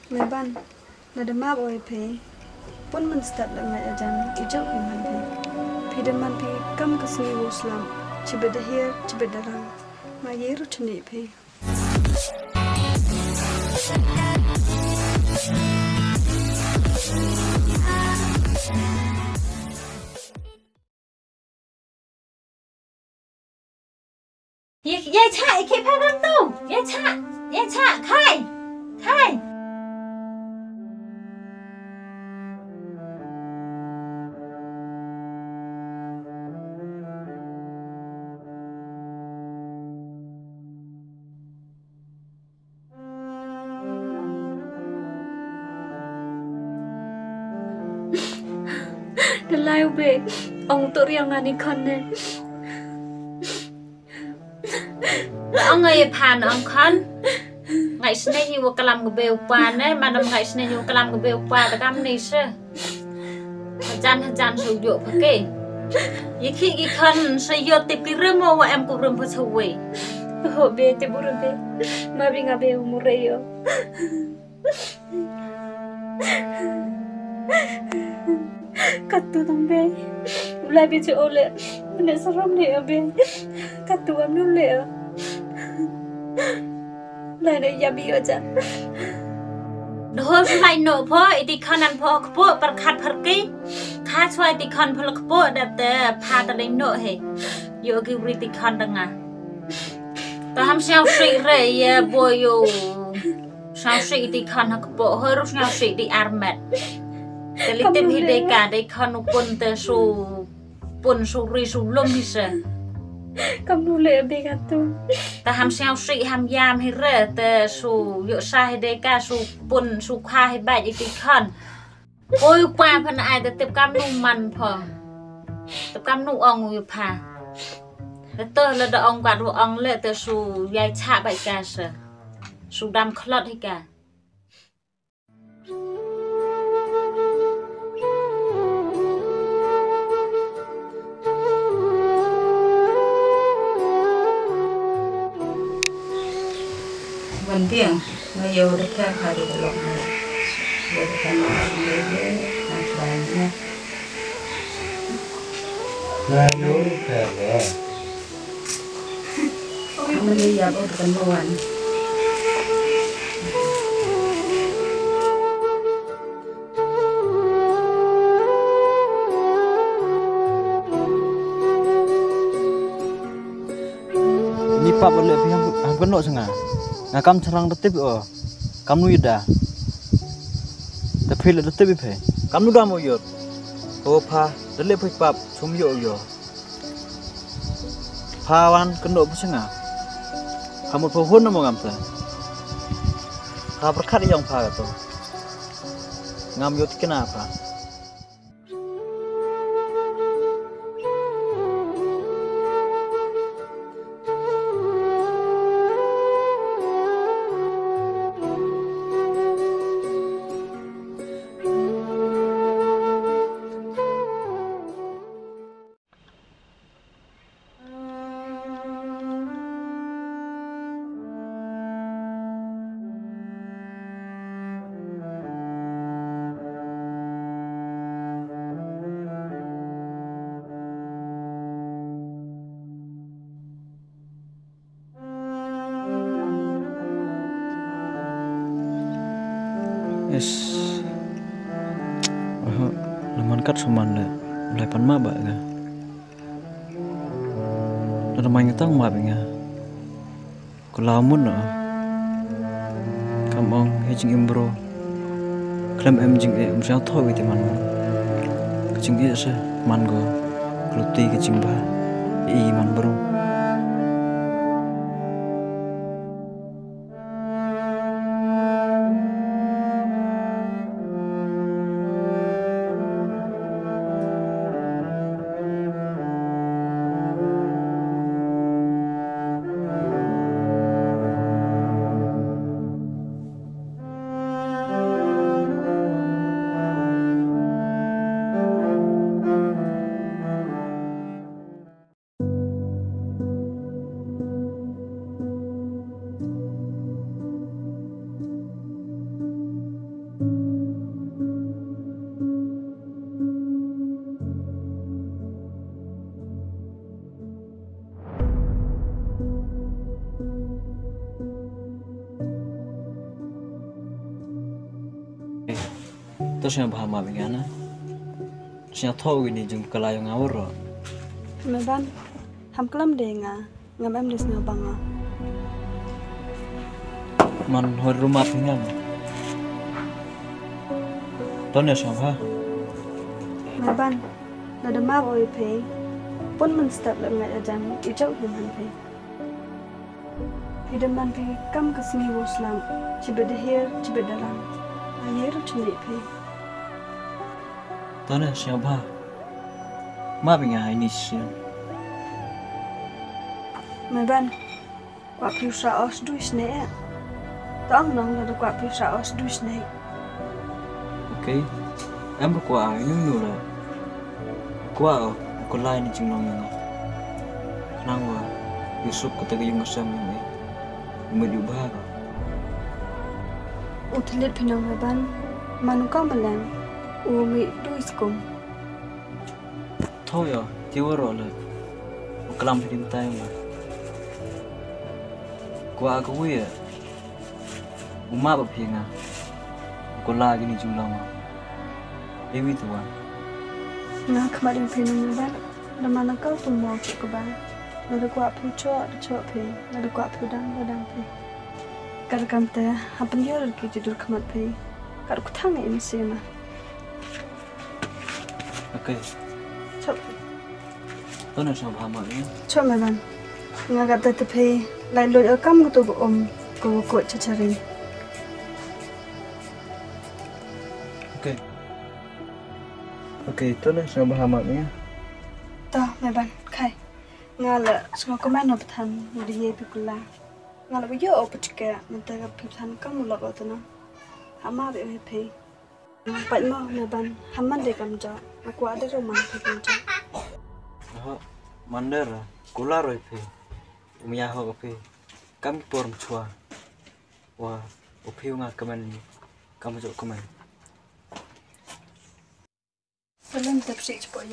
Leban, nada map oi pe. Pun men start dengan ajan ijau iman pe. Pidaman pe kam kesini Islam. Cibeda here, cibeda rang. Mayer cuni pe. Yai cha iki pagam tu. Yai cha, khai. Đừng lai về ông tự riêng ngàn đi con này. Ông ấy pan ông con. Ngày sinh này nhiều cái làm cái bèo pan đấy, mà năm ngày sinh này nhiều cái làm cái bèo pan là cam này chứ. Hajan sử dụng phải kì. Vậy khi cái con sử dụng tiếp cái rơm mà em cũng rơm phải sâu vậy. Hộ bê thì bố rơm bê. Mà bị ngà bê mù rây yo. Katu tang bê. Lai bê chứ ô lệ. Mình sẽ rơm lệ bê. Katu em nụ lệ. Lai này ya bì ở chẳng. Đồ lại nổ phô, thì con ăn phô khổ bật khát phật kì. Khá xoay thì con phô khổ đẹp tờ phá tờ lên nổ hề. Yo kì rì thì con đằng à. Ta hàm sao sĩ rầy bùi yo. Sao sĩ thì con khổ hơi rút sao sĩ đi armet.แต่ลิติมฮิเดกาได้คอนปุ่นแต่สูปุ่นสูรีสูลมฮิเส Cầm nụ lệ bê Katu. แต่หามเซลสิหามยามฮิเรแต่สูเยอะซาฮิเดกาสูปุ่นสูคาฮิบายอีติคอนโอ้ยกว่าพันอายแต่เต็มกำนูมันพอเต็มกำนูอองอยู่พาแต่เตอร์ละดองกว่าดูอองเลยแต่สูยายชะใบกาเสสูดำคลอดให้กา วันเที่ยงมาโยได้แค่พาดูหลอกเลยโยได้ทำอะไรเยอะๆอะไรเนี่ยน่าดูแค่ไหนมันเลยอยากเอากันเมื่อวันนี่ป้าบอกเลยพี่ham kan nak sengah. Nah kam serang tetep kam nu ida. Tapi le tetep pe. Kam nu dah mau yot. Oh pa, dele pe pap sum yo yo. Pawan kendo sengah. Kamu pohon nama ngam sa. Ha berkat yang pa tu. Ngam yot kenapa? Yes. Leman kat suman le. Mulai pan ma ba ga. Ada main tang ma binga. Kulamun no. Kamong hejing imbro. Klem em jing e msang thoi wi te man. Kejing e se man go. Kluti kejing ba. I man bro. Terus yang paham apa gana? Siapa tahu ini jeng kelayang ngawur. Meban, ham kelam denga, ngam em des ngabanga. Man hor rumah tinggal. Tanya siapa? Meban, nada map oi pe, pun men step lem ngai ajan, ijau man pe. Pidem man pe kam kesini Islam, cibe dehir, cibe dalam. Ayer cuni pe. Tanya siapa? Ma binga ini sih. Meban, kwa piusra os duis ne. Tong nong nada kwa piusra os duis ne. Okay. Em berkuah ini nula. Kuah aku lain jeng nong yang. Nangwa Yusuf kata yung ngasam yang ini. Medubah. Utlit pinang meban, manuka melan, umi duis kum. Thôi à, thiếu rồi là một làm thì tay mà qua cái gì à, một má bập hiền à, còn la cái này chung lòng à, em biết thôi à. Nah kemarin pinang meban, lama nakal tu mau ke ba, nada kwa pucuk, cok pe, nada kwa pudang pe. Kadang teh, hampir dia lagi tidur kemat pe, kadang kutang ini sih mah. Ok, Cok, tôi nói sao bà mở nhé. cok meban, ngagap teh pe, lain loi akam gitu go kuat cacari. Ok, ok, tôi nói sao bà mở nhé. Tah meban, kai, ngala, semua komen apa tan, dia pikula. Ngala bijo apa cika, mentega pitan kamu lak atau na, hama be pe. Pat mau meban, haman de kamja, aku ada rumah pe kamja. Oh, mandar, kula rồi pe, umia ho pe, kami porm chua, wah, opiu ngah kemen, kamu jauh kemen. Salam tepsi cepat